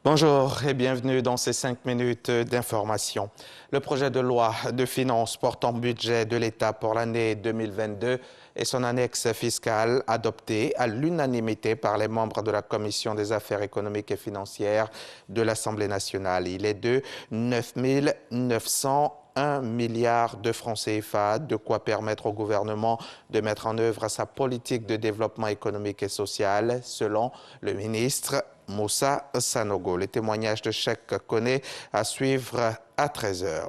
Bonjour et bienvenue dans ces 5 minutes d'information. Le projet de loi de finances portant budget de l'État pour l'année 2022 et son annexe fiscale adopté à l'unanimité par les membres de la Commission des affaires économiques et financières de l'Assemblée nationale. Il est de 9 901 milliards de francs CFA, de quoi permettre au gouvernement de mettre en œuvre sa politique de développement économique et social, selon le ministre Moussa Sanogo. Les témoignages de Cheikh Koné à suivre à 13h.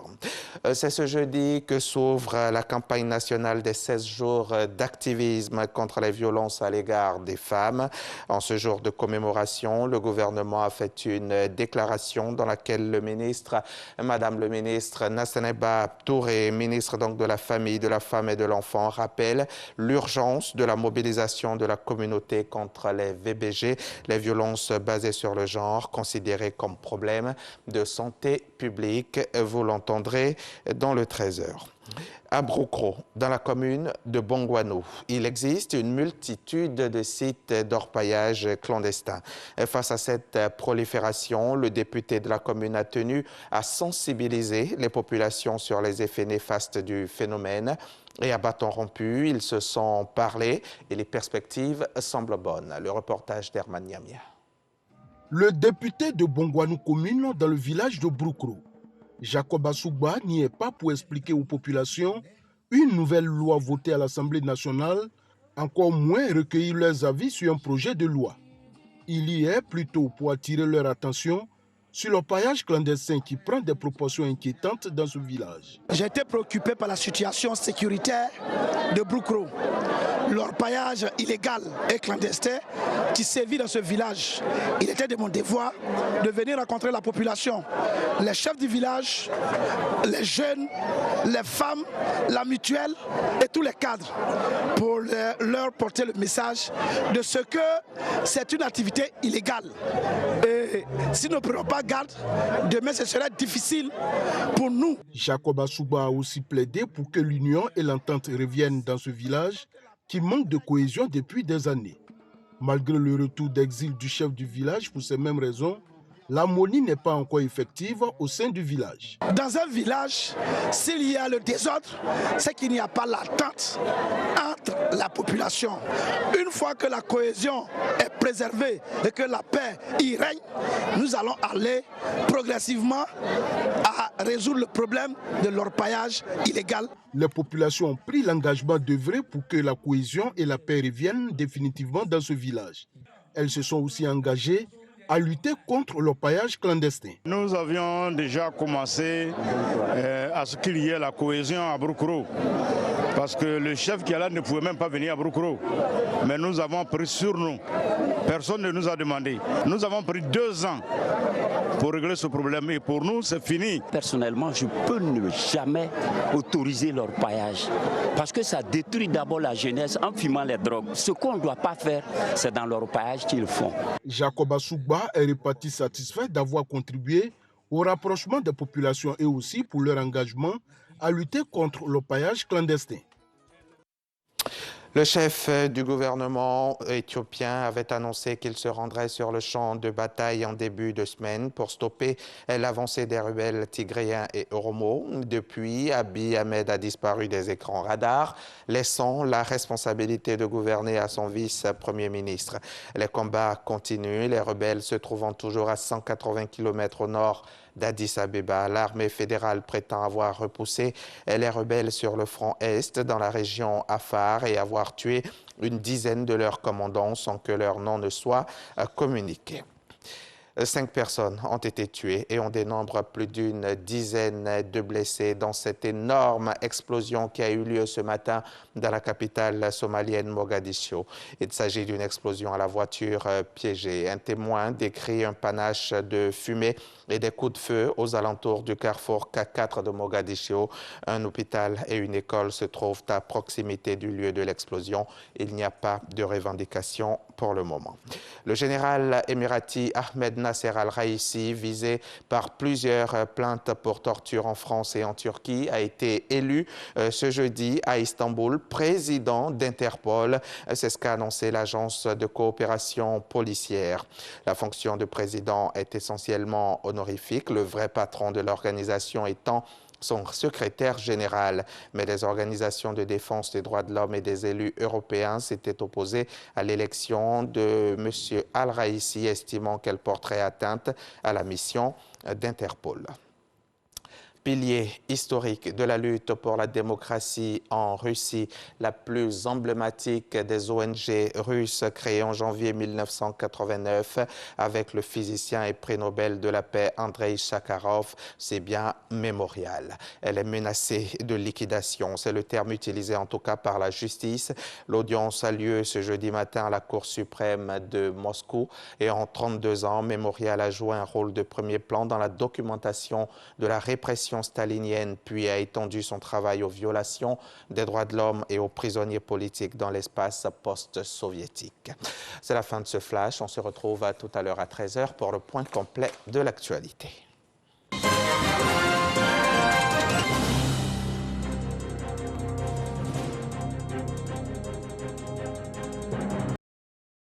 C'est ce jeudi que s'ouvre la campagne nationale des 16 jours d'activisme contre les violences à l'égard des femmes. En ce jour de commémoration, le gouvernement a fait une déclaration dans laquelle le ministre, Madame le ministre Nassaneba Touré, ministre donc de la Famille, de la Femme et de l'Enfant, rappelle l'urgence de la mobilisation de la communauté contre les VBG, les violences basées sur le genre, considérées comme problème de santé publique. Vous l'entendrez dans le 13h. À Broukro, dans la commune de Bongouanou, il existe une multitude de sites d'orpaillage clandestins. Face à cette prolifération, le député de la commune a tenu à sensibiliser les populations sur les effets néfastes du phénomène. Et à bâton rompu, ils se sont parlé et les perspectives semblent bonnes. Le reportage d'Herman Niamia. Le député de Bongouanou commune dans le village de Broukro, Jacob Assouba, n'y est pas pour expliquer aux populations une nouvelle loi votée à l'Assemblée nationale, encore moins recueillir leurs avis sur un projet de loi. Il y est plutôt pour attirer leur attention sur l'orpaillage clandestin qui prend des proportions inquiétantes dans ce village. J'ai été préoccupé par la situation sécuritaire de Broukro. L'orpaillage illégal et clandestin qui sévit dans ce village. Il était de mon devoir de venir rencontrer la population, les chefs du village, les jeunes, les femmes, la mutuelle et tous les cadres pour leur porter le message de ce que c'est une activité illégale. Et si nous ne prenons pas garde, demain ce serait difficile pour nous. Jacob Assouba a aussi plaidé pour que l'union et l'entente reviennent dans ce village qui manque de cohésion depuis des années. Malgré le retour d'exil du chef du village pour ces mêmes raisons, l'harmonie n'est pas encore effective au sein du village. Dans un village, s'il y a le désordre, c'est qu'il n'y a pas l'attente entre la population. Une fois que la cohésion est préservée et que la paix y règne, nous allons aller progressivement à résoudre le problème de l'orpaillage illégal. Les populations ont pris l'engagement d'œuvrer pour que la cohésion et la paix reviennent définitivement dans ce village. Elles se sont aussi engagées à lutter contre l'orpaillage clandestin. Nous avions déjà commencé à ce qu'il y ait la cohésion à Broukro, parce que le chef qui est là ne pouvait même pas venir à Broukro. Mais nous avons pris sur nous. Personne ne nous a demandé. Nous avons pris 2 ans pour régler ce problème et pour nous c'est fini. Personnellement, je peux ne jamais autoriser l'orpaillage parce que ça détruit d'abord la jeunesse en fumant les drogues. Ce qu'on ne doit pas faire, c'est dans l'orpaillage qu'ils font. Jacob Assouba est reparti satisfait d'avoir contribué au rapprochement des populations et aussi pour leur engagement à lutter contre l'orpaillage clandestin. Le chef du gouvernement éthiopien avait annoncé qu'il se rendrait sur le champ de bataille en début de semaine pour stopper l'avancée des rebelles tigréens et Oromo. Depuis, Abiy Ahmed a disparu des écrans radars, laissant la responsabilité de gouverner à son vice-premier ministre. Les combats continuent, les rebelles se trouvant toujours à 180 km au nord d'Addis Abeba. L'armée fédérale prétend avoir repoussé les rebelles sur le front Est dans la région Afar et avoir tué une dizaine de leurs commandants sans que leur nom ne soit communiqué. 5 personnes ont été tuées et on dénombre plus d'une dizaine de blessés dans cette énorme explosion qui a eu lieu ce matin dans la capitale somalienne Mogadiscio. Il s'agit d'une explosion à la voiture piégée. Un témoin décrit un panache de fumée et des coups de feu aux alentours du carrefour K4 de Mogadiscio. Un hôpital et une école se trouvent à proximité du lieu de l'explosion. Il n'y a pas de revendication pour le moment. Le général émirati Ahmed Nasser Al-Raïssi, visé par plusieurs plaintes pour torture en France et en Turquie, a été élu ce jeudi à Istanbul président d'Interpol. C'est ce qu'a annoncé l'agence de coopération policière. La fonction de président est essentiellement honorifique, le vrai patron de l'organisation étant son secrétaire général. Mais les organisations de défense des droits de l'homme et des élus européens s'étaient opposées à l'élection de M. Al-Raïssi, estimant qu'elle porterait atteinte à la mission d'Interpol. Pilier historique de la lutte pour la démocratie en Russie, la plus emblématique des ONG russes créée en janvier 1989 avec le physicien et prix Nobel de la paix Andrei Sakharov, c'est bien Mémorial. Elle est menacée de liquidation, c'est le terme utilisé en tout cas par la justice. L'audience a lieu ce jeudi matin à la Cour suprême de Moscou et en 32 ans, Mémorial a joué un rôle de premier plan dans la documentation de la répression stalinienne, puis a étendu son travail aux violations des droits de l'homme et aux prisonniers politiques dans l'espace post-soviétique. C'est la fin de ce flash. On se retrouve tout à l'heure à 13h pour le point complet de l'actualité.